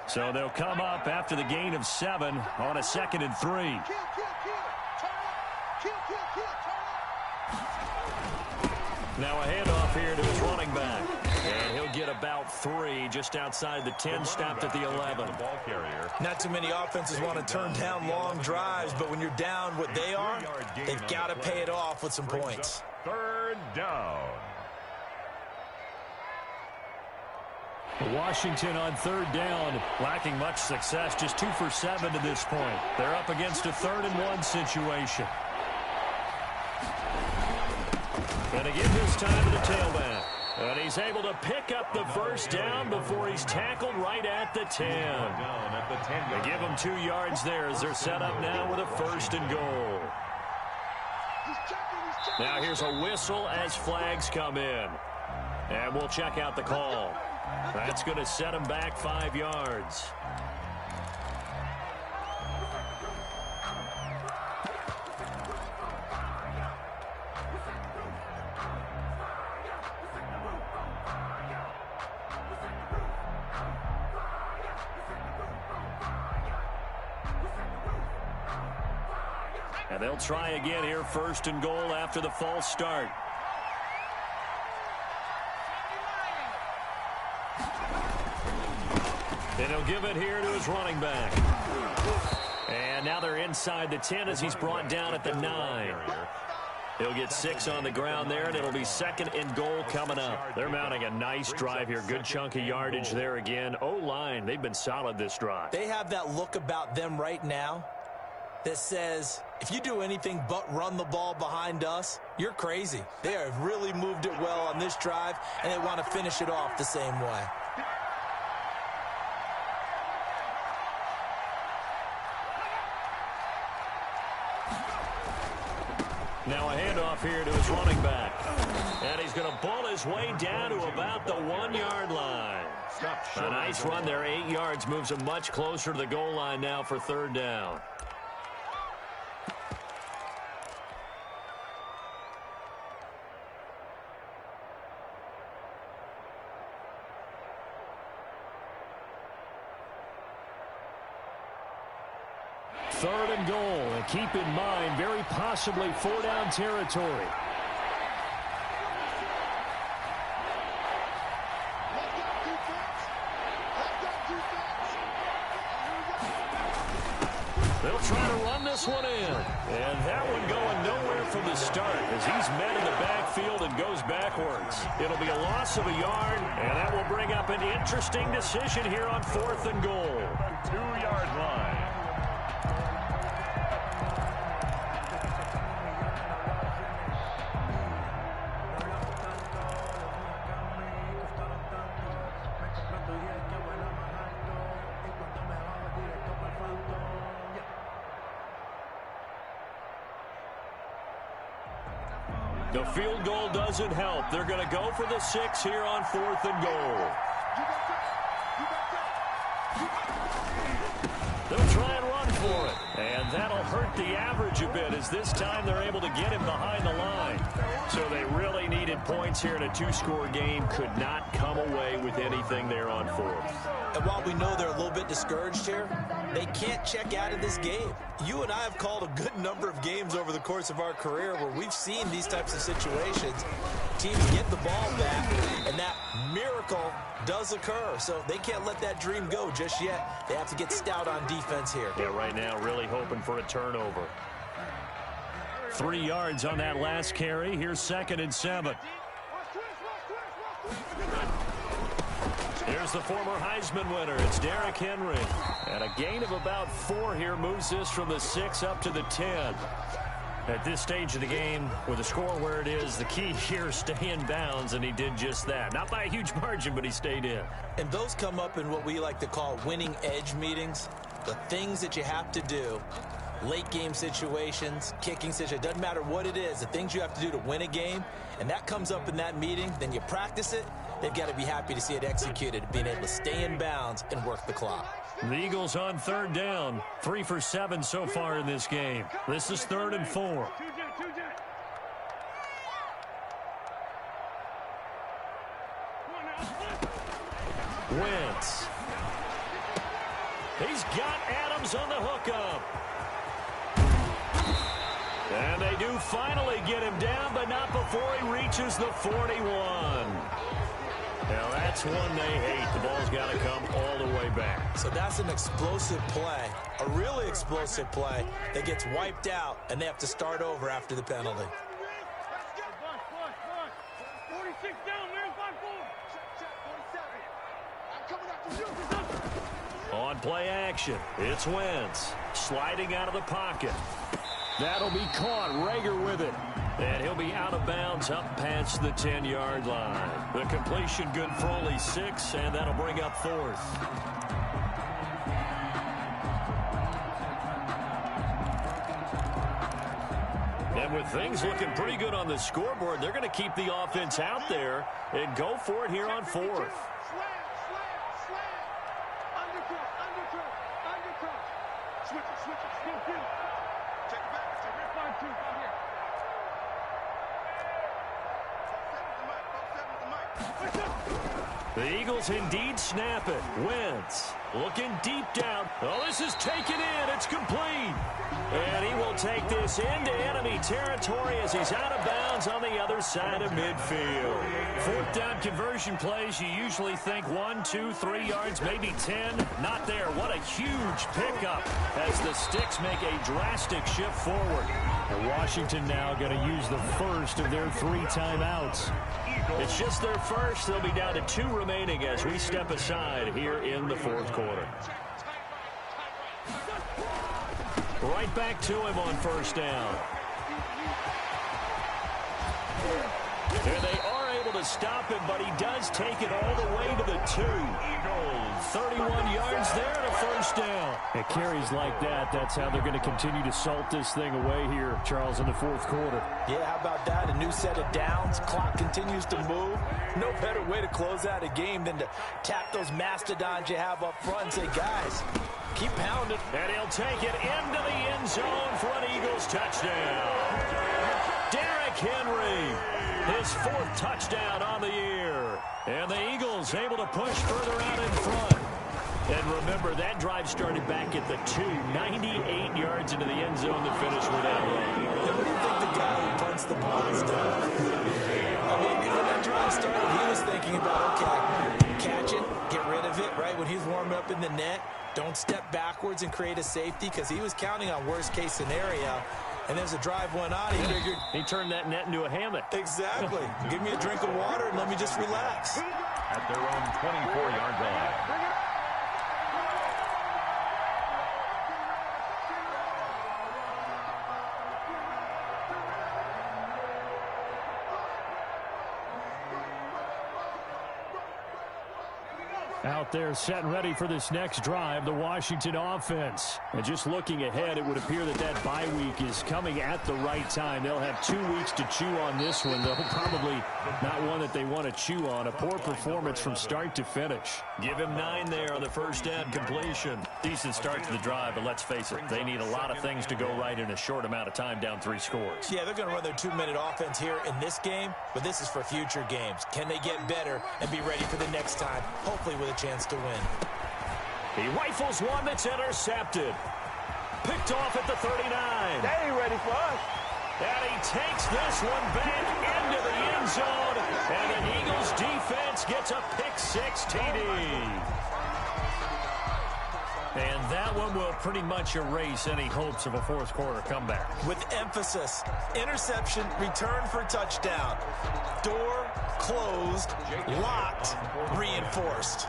S1: So they'll come up after the gain of 7 on a 2nd and 3.
S4: Kill, kill, kill. Turn up. Kill, kill, kill. Turn up.
S1: Now a handoff here to his running back. And he'll get about 3 just outside the 10, stopped at the 11.
S3: Not too many offenses want to turn down long drives, but when you're down what they are, they've got to pay it off with some points.
S2: 3rd down.
S1: Washington on 3rd down, lacking much success, just 2 for 7 to this point. They're up against a 3rd and 1 situation. And again this time to the tailback. And he's able to pick up the 1st down before he's tackled right at the 10. They give him 2 yards there as they're set up now with a 1st and goal. Now here's a whistle as flags come in. And we'll check out the call. That's going to set him back 5 yards. And they'll try again here, 1st and goal after the false start. And he'll give it here to his running back. And now they're inside the 10 as he's brought down at the 9. He'll get 6 on the ground there, and it'll be 2nd and goal coming up. They're mounting a nice drive here. Good chunk of yardage there again. O-line, they've been solid this drive.
S3: They have that look about them right now that says, if you do anything but run the ball behind us, you're crazy. They have really moved it well on this drive, and they want to finish it off the same way.
S1: Now a handoff here to his running back. And he's going to bull his way down to about the 1-yard line. A nice run there, 8 yards, moves him much closer to the goal line now for 3rd down. Third and goal, and keep in mind, very possibly 4-down territory. They'll try to run this one in. And that one going nowhere from the start as he's met in the backfield and goes backwards. It'll be a loss of a yard, and that will bring up an interesting decision here on 4th and goal.
S2: 2-yard line.
S1: The field goal doesn't help. They're going to go for the 6 here on 4th and goal. They'll try and run for it. And that'll hurt the average a bit as this time they're able to get him behind the line. So they really needed points here in a two-score game. Could not come away with anything there on fourth.
S3: And while we know they're a little bit discouraged here, they can't check out of this game. You and I have called a good number of games over the course of our career where we've seen these types of situations. Teams get the ball back, and that miracle does occur. So they can't let that dream go just yet. They have to get stout on defense here.
S1: Yeah, right now really hoping for a turnover. 3 yards on that last carry. Here's 2nd and 7. Here's the former Heisman winner. It's Derrick Henry. And a gain of about 4 here moves this from the 6 up to the 10. At this stage of the game, with the score where it is, the key here is stay in bounds, and he did just that. Not by a huge margin, but he stayed in.
S3: And those come up in what we like to call winning edge meetings. The things that you have to do, late game situations, kicking situations, doesn't matter what it is, the things you have to do to win a game, and that comes up in that meeting, then you practice it. They've got to be happy to see it executed, being able to stay in bounds and work the clock.
S1: The Eagles on 3rd down. 3 for 7 so far in this game. This is 3rd and 4. Wentz. He's got Adams on the hookup. And they do finally get him down, but not before he reaches the 41. Now, that's one they hate. The ball's got to come all the way back.
S3: So that's an explosive play, a really explosive play that gets wiped out, and they have to start over after the penalty.
S4: 46 down, man, 5-4.
S1: On play action, it's Wentz sliding out of the pocket. That'll be caught. Rager with it. And he'll be out of bounds up past the 10-yard line. The completion good for only 6, and that'll bring up 4th. And with things looking pretty good on the scoreboard, they're going to keep the offense out there and go for it here on 4th.
S4: Slam. Undercut. Switch it. Still good. Check it back. Check it. 5-2. Out here.
S1: The Eagles indeed snap it. Wentz looking deep down. Oh, this is taken in. It's complete. And he will take this into enemy territory as he's out of bounds on the other side of midfield. 4th down conversion plays, you usually think 1, 2, 3 yards, maybe 10. Not there. What a huge pickup as the Sticks make a drastic shift forward. And Washington now going to use the first of their 3 timeouts. It's just their first. They'll be down to 2 remaining as we step aside here in the 4th quarter. Right back to him on 1st down. And they are able to stop him, but he does take it all the way to the 2. 31 yards there to 1st down. It carries like that. That's how they're going to continue to salt this thing away here, Charles, in the 4th quarter.
S3: Yeah, how about that? A new set of downs. Clock continues to move. No better way to close out a game than to tap those mastodons you have up front and say, guys, keep pounding.
S1: And he'll take it into the end zone for an Eagles touchdown. Derrick Henry, his 4th touchdown on the year. And the Eagles able to push further out in front. And remember, that drive started back at the 2, 98 yards into the end zone to finish with that run.
S3: What do you think the guy who punts the ball has done? I mean, when that drive started, he was thinking about, okay, catch it, get rid of it, right? When he's warming up in the net, don't step backwards and create a safety because he was counting on worst-case scenario. And as the drive went on, he figured...
S1: He turned that net into a hammock.
S3: Exactly. Give me a drink of water and let me just relax.
S2: At their own 24-yard line.
S1: Out there set and ready for this next drive, the Washington offense. And just looking ahead, it would appear that that bye week is coming at the right time. They'll have 2 weeks to chew on this one, though probably not one that they want to chew on. A poor performance from start to finish. Give him 9 there on the first down completion. Decent start to the drive, but let's face it, they need a lot of things to go right in a short amount of time down 3 scores.
S3: Yeah, they're going to run their 2-minute offense here in this game, but this is for future games. Can they get better and be ready for the next time, hopefully with a chance to win?
S1: He rifles one that's intercepted. Picked off at the 39.
S5: They ain't ready for us.
S1: And he takes this one back into the end zone. And the Eagles defense gets a pick-6 TD. And that one will pretty much erase any hopes of a fourth quarter comeback.
S3: With emphasis, interception, return for touchdown. Door closed, locked, reinforced.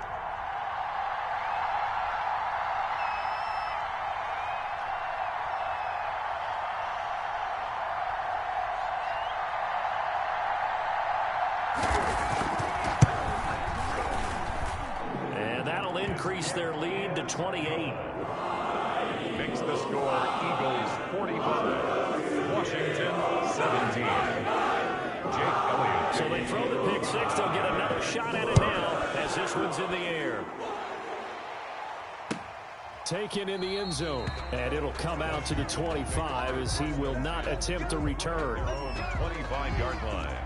S1: And that'll increase their lead to 28.
S2: Makes the score Eagles 45, Washington 17. Jake Elliott.
S1: So they throw the pick-6. They'll get another shot at it now as this one's in the air. Taken in the end zone. And it'll come out to the 25 as he will not attempt a return.
S2: 25-yard line.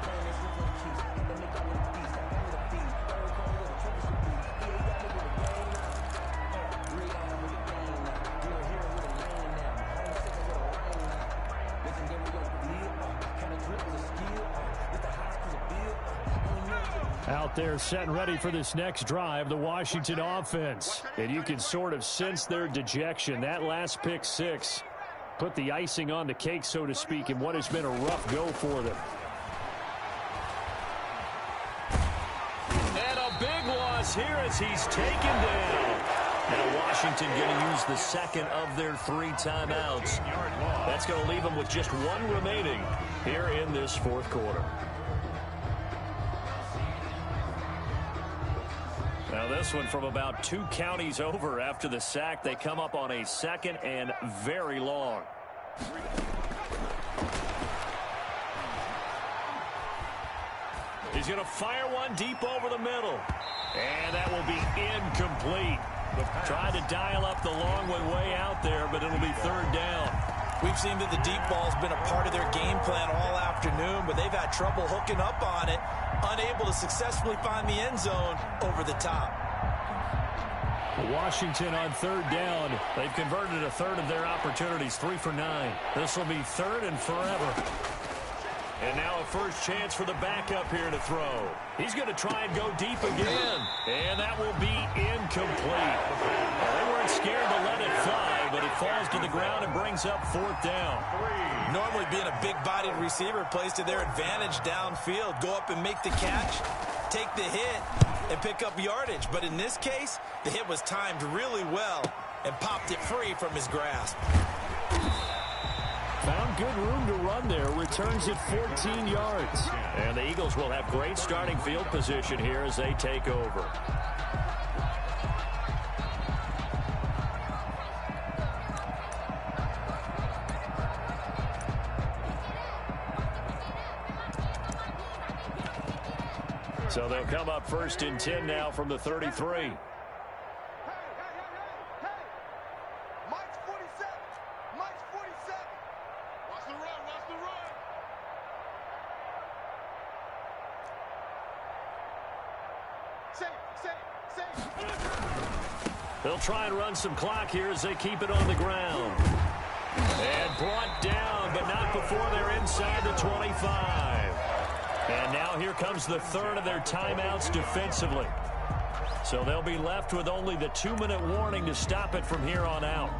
S1: Out there set and ready for this next drive, the Washington offense. And you can sort of sense their dejection. That last pick-6 put the icing on the cake, so to speak, in what has been a rough go for them. And a big loss here as he's taken down. Now Washington going to use the second of their 3 timeouts. That's going to leave them with just 1 remaining here in this fourth quarter. Now this one from about 2 counties over after the sack. They come up on a 2nd and very long. He's going to fire one deep over the middle. And that will be incomplete. Tried to dial up the long one way out there, but it'll be 3rd down.
S3: We've seen that the deep ball's been a part of their game plan all afternoon, but they've had trouble hooking up on it, unable to successfully find the end zone over the top.
S1: Washington on 3rd down. They've converted a 1/3 of their opportunities, 3 for 9. This will be 3rd and forever. And now a first chance for the backup here to throw. He's going to try and go deep again. And that will be incomplete. They weren't scared to let it fly, but it falls to the ground and brings up 4th down.
S3: Normally being a big-bodied receiver plays to their advantage downfield. Go up and make the catch, take the hit, and pick up yardage. But in this case, the hit was timed really well and popped it free from his grasp.
S1: Found good room to run there. Returns it 14 yards. And the Eagles will have great starting field position here as they take over. So they'll come up 1st and 10 now from the 33.
S4: Mike's 47. Mike's 47. Watch the run. Watch the run. Safe.
S1: They'll try and run some clock here as they keep it on the ground. And brought down, but not before they're inside the 25. And now here comes the 3rd of their timeouts defensively. So they'll be left with only the 2-minute warning to stop it from here on out.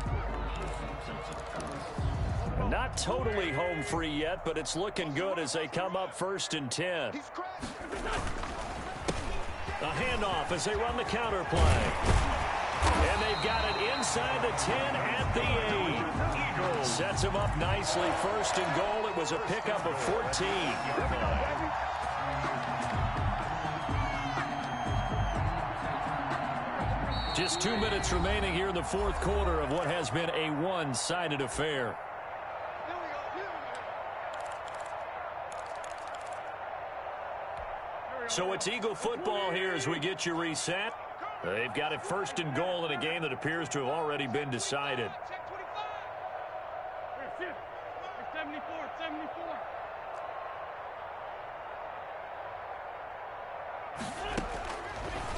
S1: Not totally home free yet, but it's looking good as they come up 1st and 10. A handoff as they run the counter play. And they've got it inside the 10 at the 8. Sets him up nicely. 1st and goal. It was a pickup of 14. Just 2 minutes remaining here in the fourth quarter of what has been a one-sided affair. So it's Eagle football here as we get you reset. They've got it first and goal in a game that appears to have already been decided.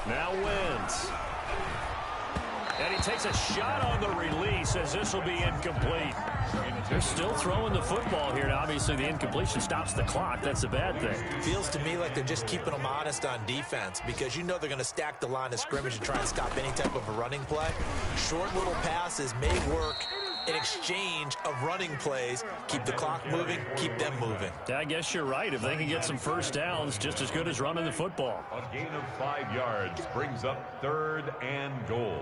S1: Now Wentz. And he takes a shot on the release as this will be incomplete. They're still throwing the football here. Now, obviously, the incompletion stops the clock. That's a bad thing.
S3: Feels to me like they're just keeping them honest on defense because you know they're going to stack the line of scrimmage and try and stop any type of a running play. Short little passes may work in exchange of running plays. Keep the clock moving, keep them moving.
S1: I guess you're right. If they can get some first downs, just as good as running the football.
S2: A gain of 5 yards brings up 3rd and goal.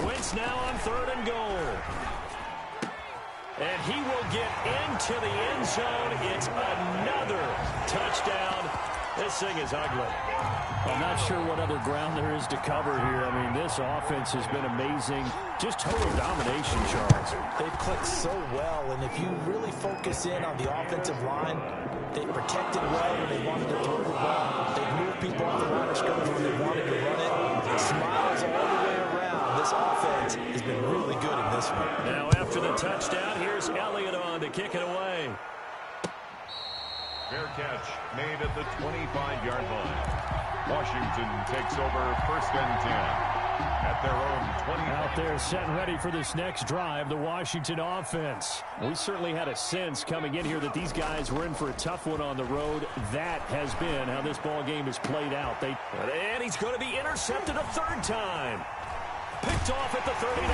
S1: Wentz now on 3rd and goal. And he will get into the end zone. It's another touchdown. This thing is ugly. I'm not sure what other ground there is to cover here. I mean, this offense has been amazing. Just total domination, Charles.
S3: They've clicked so well, and if you really focus in on the offensive line, they protected well when they wanted to throw the ball. They moved people off the line of scrimmage when they wanted to run it. Smiles all the way around. This offense has been really good in this one.
S1: Now, after the touchdown, here's Elliott on to kick it away.
S2: Fair catch made at the 25-yard line. Washington takes over 1st and 10 at their own 20.
S1: Out there set and ready for this next drive, the Washington offense. We certainly had a sense coming in here that these guys were in for a tough one on the road. That has been how this ball game has played out. And he's going to be intercepted a 3rd time. Picked off at the 39.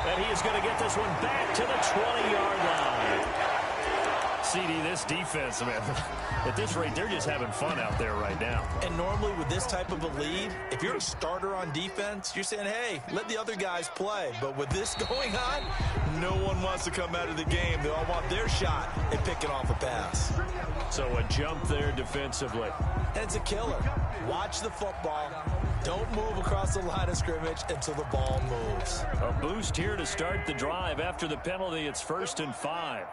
S1: And he is going to get this one back to the 20-yard line. CD, this defense, man, at this rate, they're just having fun out there right now.
S3: And normally with this type of a lead, if you're a starter on defense, you're saying, hey, let the other guys play. But with this going on, no one wants to come out of the game. They all want their shot at picking off a pass.
S1: So a jump there defensively.
S3: And it's a killer. Watch the football. Don't move across the line of scrimmage until the ball moves.
S1: A boost here to start the drive. After the penalty, it's 1st and 5.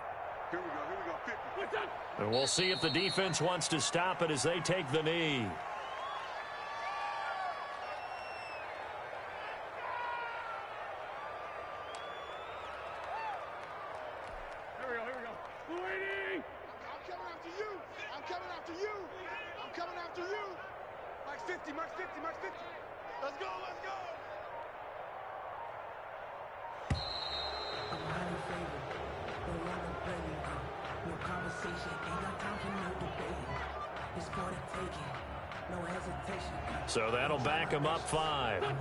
S1: And we'll see if the defense wants to stop it as they take the knee.
S4: Here we go. Waiting. I'm coming after you. I'm coming after you. Max 50. Let's go.
S6: No conversation, ain't got time for no debate. It's for the taking, no hesitation.
S1: So that'll back him up 5.
S4: Watch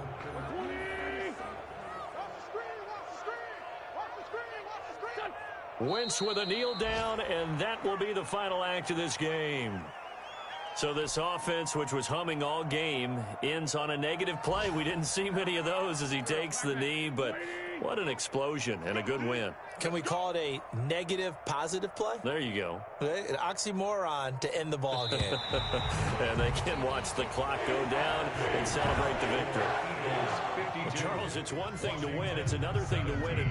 S4: the screen.
S1: Wentz with a kneel down, and that will be the final act of this game. So this offense, which was humming all game, ends on a negative play. We didn't see many of those as he takes the knee, but what an explosion and a good win.
S3: Can we call it a negative positive play?
S1: There you go.
S3: An oxymoron to end the ball game.
S1: And they can watch the clock go down and celebrate the victory. Charles, it's one thing to win. It's another thing to win it.